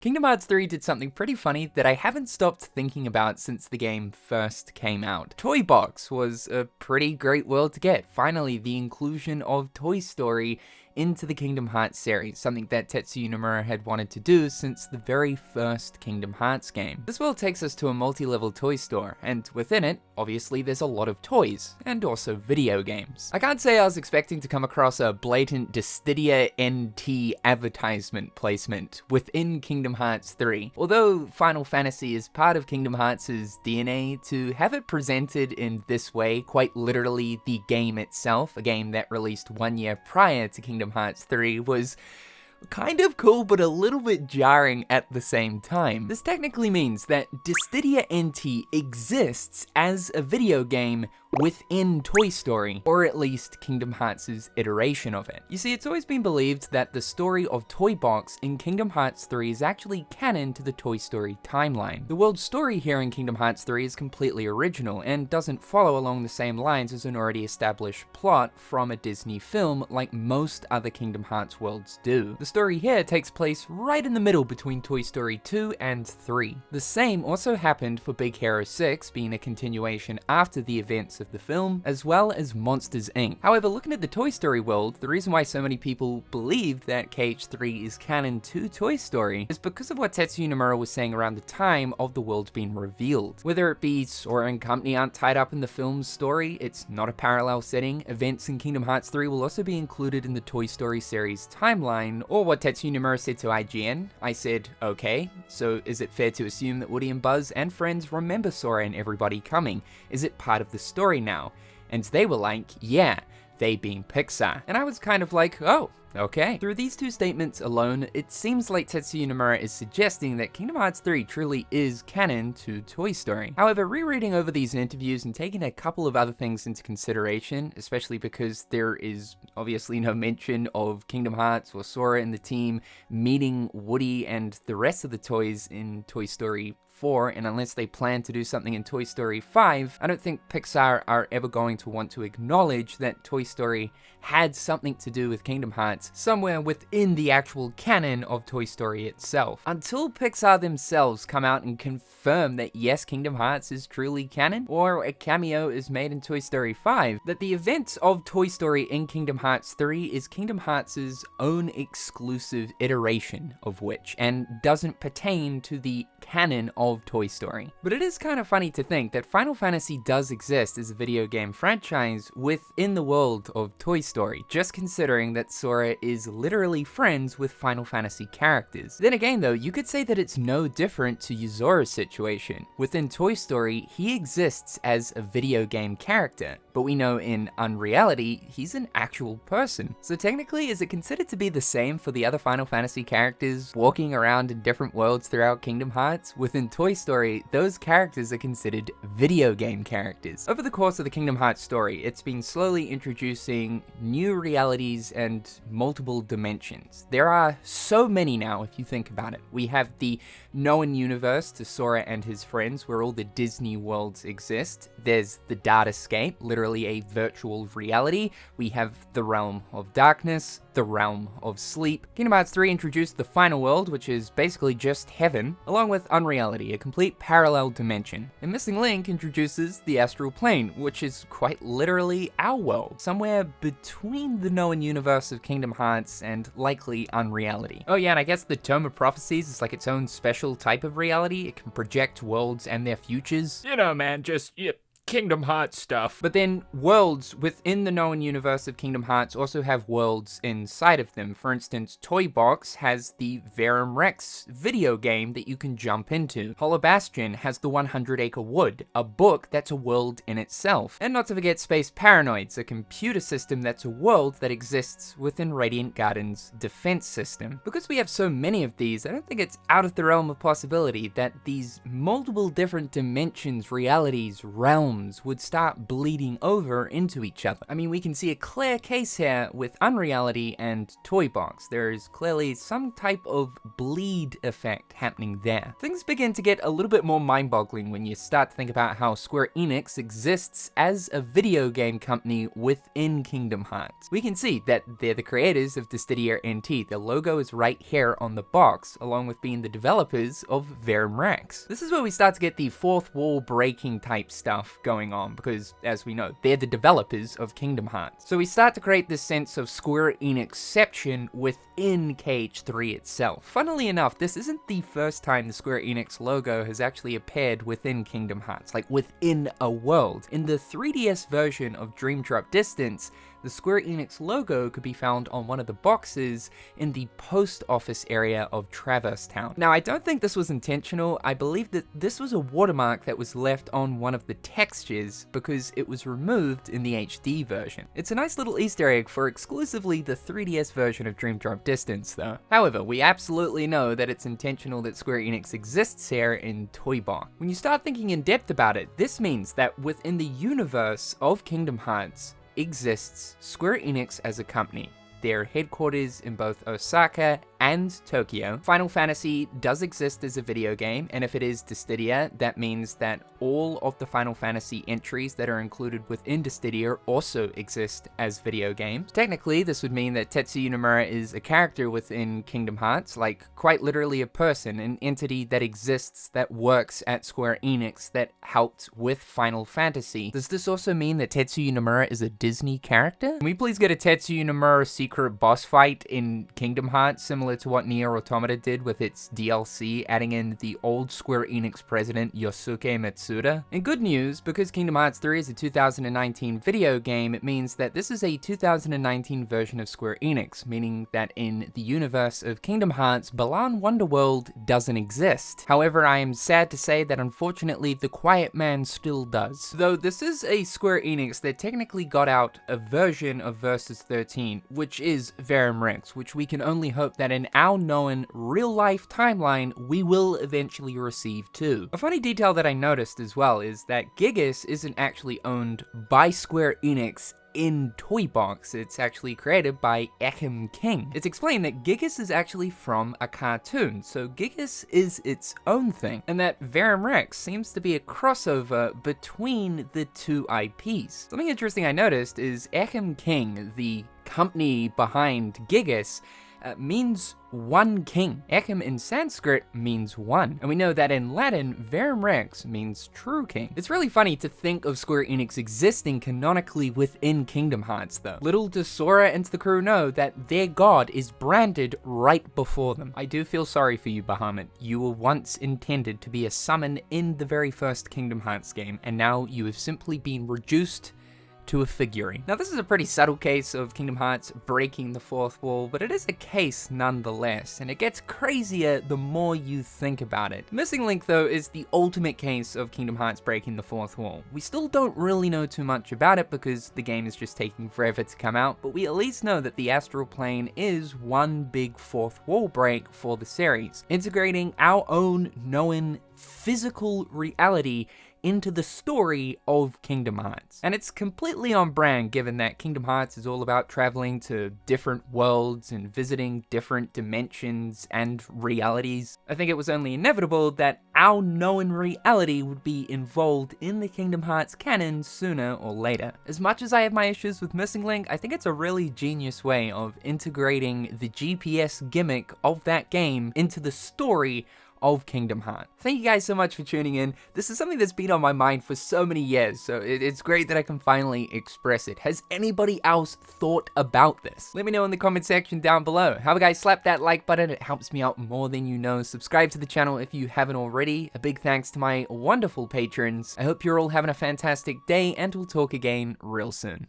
Kingdom Hearts 3 did something pretty funny that I haven't stopped thinking about since the game first came out. Toy Box was a pretty great world to get. Finally, the inclusion of Toy Story into the Kingdom Hearts series, something that Tetsuya Nomura had wanted to do since the very first Kingdom Hearts game. This world takes us to a multi-level toy store, and within it, obviously there's a lot of toys, and also video games. I can't say I was expecting to come across a blatant Dissidia NT advertisement placement within Kingdom Hearts 3. Although Final Fantasy is part of Kingdom Hearts' DNA, to have it presented in this way, quite literally the game itself, a game that released 1 year prior to Kingdom Hearts 3, was kind of cool, but a little bit jarring at the same time. This technically means that Dissidia NT exists as a video game within Toy Story, or at least Kingdom Hearts' iteration of it. You see, it's always been believed that the story of Toy Box in Kingdom Hearts 3 is actually canon to the Toy Story timeline. The world's story here in Kingdom Hearts 3 is completely original, and doesn't follow along the same lines as an already established plot from a Disney film like most other Kingdom Hearts worlds do. The story here takes place right in the middle between Toy Story 2 and 3. The same also happened for Big Hero 6, being a continuation after the events of the film, as well as Monsters Inc. However, looking at the Toy Story world, the reason why so many people believe that KH3 is canon to Toy Story is because of what Tetsuya Nomura was saying around the time of the world being revealed. Whether it be Sora and company aren't tied up in the film's story, it's not a parallel setting, events in Kingdom Hearts 3 will also be included in the Toy Story series timeline, or what Tetsuya Nomura said to IGN. I said, okay, so is it fair to assume that Woody and Buzz and friends remember Sora and everybody coming? Is it part of the story now? And they were like, yeah, they being Pixar. And I was kind of like, oh, okay. Through these two statements alone, it seems like Tetsuya Nomura is suggesting that Kingdom Hearts 3 truly is canon to Toy Story. However, rereading over these interviews and taking a couple of other things into consideration, especially because there is obviously no mention of Kingdom Hearts or Sora and the team meeting Woody and the rest of the toys in Toy Story 4, and unless they plan to do something in Toy Story 5, I don't think Pixar are ever going to want to acknowledge that Toy Story had something to do with Kingdom Hearts somewhere within the actual canon of Toy Story itself. Until Pixar themselves come out and confirm that yes, Kingdom Hearts is truly canon, or a cameo is made in Toy Story 5, that the events of Toy Story in Kingdom Hearts 3 is Kingdom Hearts' own exclusive iteration of which, and doesn't pertain to the canon of Toy Story. But it is kind of funny to think that Final Fantasy does exist as a video game franchise within the world of Toy Story, just considering that Sora is literally friends with Final Fantasy characters. Then again though, you could say that it's no different to Yuzora's situation. Within Toy Story, he exists as a video game character, but we know in unreality, he's an actual person. So technically, is it considered to be the same for the other Final Fantasy characters walking around in different worlds throughout Kingdom Hearts? Within Toy Story, those characters are considered video game characters. Over the course of the Kingdom Hearts story, it's been slowly introducing new realities and multiple dimensions. There are so many now if you think about it. We have the known universe to Sora and his friends where all the Disney worlds exist. There's the Datascape, literally a virtual reality. We have the realm of darkness, the realm of sleep. Kingdom Hearts 3 introduced the final world, which is basically just heaven, along with unreality, a complete parallel dimension. And Missing Link introduces the astral plane, which is quite literally our world, somewhere between the known universe of Kingdom Hearts and likely unreality. Oh yeah, and I guess the Tome of Prophecies is like its own special type of reality. It can project worlds and their futures. You know, man, just Kingdom Hearts stuff. But then worlds within the known universe of Kingdom Hearts also have worlds inside of them. For instance, Toy Box has the Verum Rex video game that you can jump into. Hollow Bastion has the 100 Acre Wood, a book that's a world in itself. And not to forget Space Paranoids, a computer system that's a world that exists within Radiant Garden's defense system. Because we have so many of these, I don't think it's out of the realm of possibility that these multiple different dimensions, realities, realms, realms would start bleeding over into each other. I mean, we can see a clear case here with Unreality and Toy Box. There is clearly some type of bleed effect happening there. Things begin to get a little bit more mind-boggling when you start to think about how Square Enix exists as a video game company within Kingdom Hearts. We can see that they're the creators of Dissidia NT. Their logo is right here on the box, along with being the developers of Verum Rex. This is where we start to get the fourth wall breaking type stuff going on, because as we know, they're the developers of Kingdom Hearts. So we start to create this sense of Square Enixception within KH3 itself. Funnily enough, this isn't the first time the Square Enix logo has actually appeared within Kingdom Hearts, like within a world. In the 3DS version of Dream Drop Distance, the Square Enix logo could be found on one of the boxes in the post office area of Traverse Town. Now, I don't think this was intentional. I believe that this was a watermark that was left on one of the textures because it was removed in the HD version. It's a nice little Easter egg for exclusively the 3DS version of Dream Drop Distance, though. However, we absolutely know that it's intentional that Square Enix exists here in Toy Box. When you start thinking in depth about it, this means that within the universe of Kingdom Hearts, exists Square Enix as a company. Their headquarters in both Osaka and Tokyo. Final Fantasy does exist as a video game, and if it is Dissidia, that means that all of the Final Fantasy entries that are included within Dissidia also exist as video games. Technically, this would mean that Tetsuya Nomura is a character within Kingdom Hearts, like quite literally a person, an entity that exists that works at Square Enix that helped with Final Fantasy. Does this also mean that Tetsuya Nomura is a Disney character? Can we please get a Tetsuya Nomura secret boss fight in Kingdom Hearts, similar to what Nier Automata did with its DLC, adding in the old Square Enix president Yosuke Matsuda? And good news, because Kingdom Hearts 3 is a 2019 video game, it means that this is a 2019 version of Square Enix, meaning that in the universe of Kingdom Hearts, Balan Wonderworld doesn't exist. However, I am sad to say that unfortunately the Quiet Man still does. Though this is a Square Enix that technically got out a version of Versus 13, which is Verum Rex, which we can only hope that in our known real-life timeline, we will eventually receive too. A funny detail that I noticed as well is that Gigas isn't actually owned by Square Enix in Toy Box. It's actually created by Ekim King. It's explained that Gigas is actually from a cartoon, so Gigas is its own thing, and that Verum Rex seems to be a crossover between the two IPs. Something interesting I noticed is Ekim King, the company behind Gigas, means one king. Ekim in Sanskrit means one, and we know that in Latin, Verum Rex means true king. It's really funny to think of Square Enix existing canonically within Kingdom Hearts, though. Little does Sora and the crew know that their god is branded right before them. I do feel sorry for you, Bahamut. You were once intended to be a summon in the very first Kingdom Hearts game, and now you have simply been reduced to a figurine. Now, this is a pretty subtle case of Kingdom Hearts breaking the fourth wall, but it is a case nonetheless, and it gets crazier the more you think about it. Missing Link, though, is the ultimate case of Kingdom Hearts breaking the fourth wall. We still don't really know too much about it because the game is just taking forever to come out, but we at least know that the Astral Plane is one big fourth wall break for the series, integrating our own known physical reality into the story of Kingdom Hearts. And it's completely on brand given that Kingdom Hearts is all about traveling to different worlds and visiting different dimensions and realities. I think it was only inevitable that our known reality would be involved in the Kingdom Hearts canon sooner or later. As much as I have my issues with Missing Link, I think it's a really genius way of integrating the GPS gimmick of that game into the story of Kingdom Hearts. Thank you guys so much for tuning in. This is something that's been on my mind for so many years, so it's great that I can finally express it. Has anybody else thought about this? Let me know in the comment section down below. However, guys, slap that like button. It helps me out more than you know. Subscribe to the channel if you haven't already. A big thanks to my wonderful patrons. I hope you're all having a fantastic day, and we'll talk again real soon.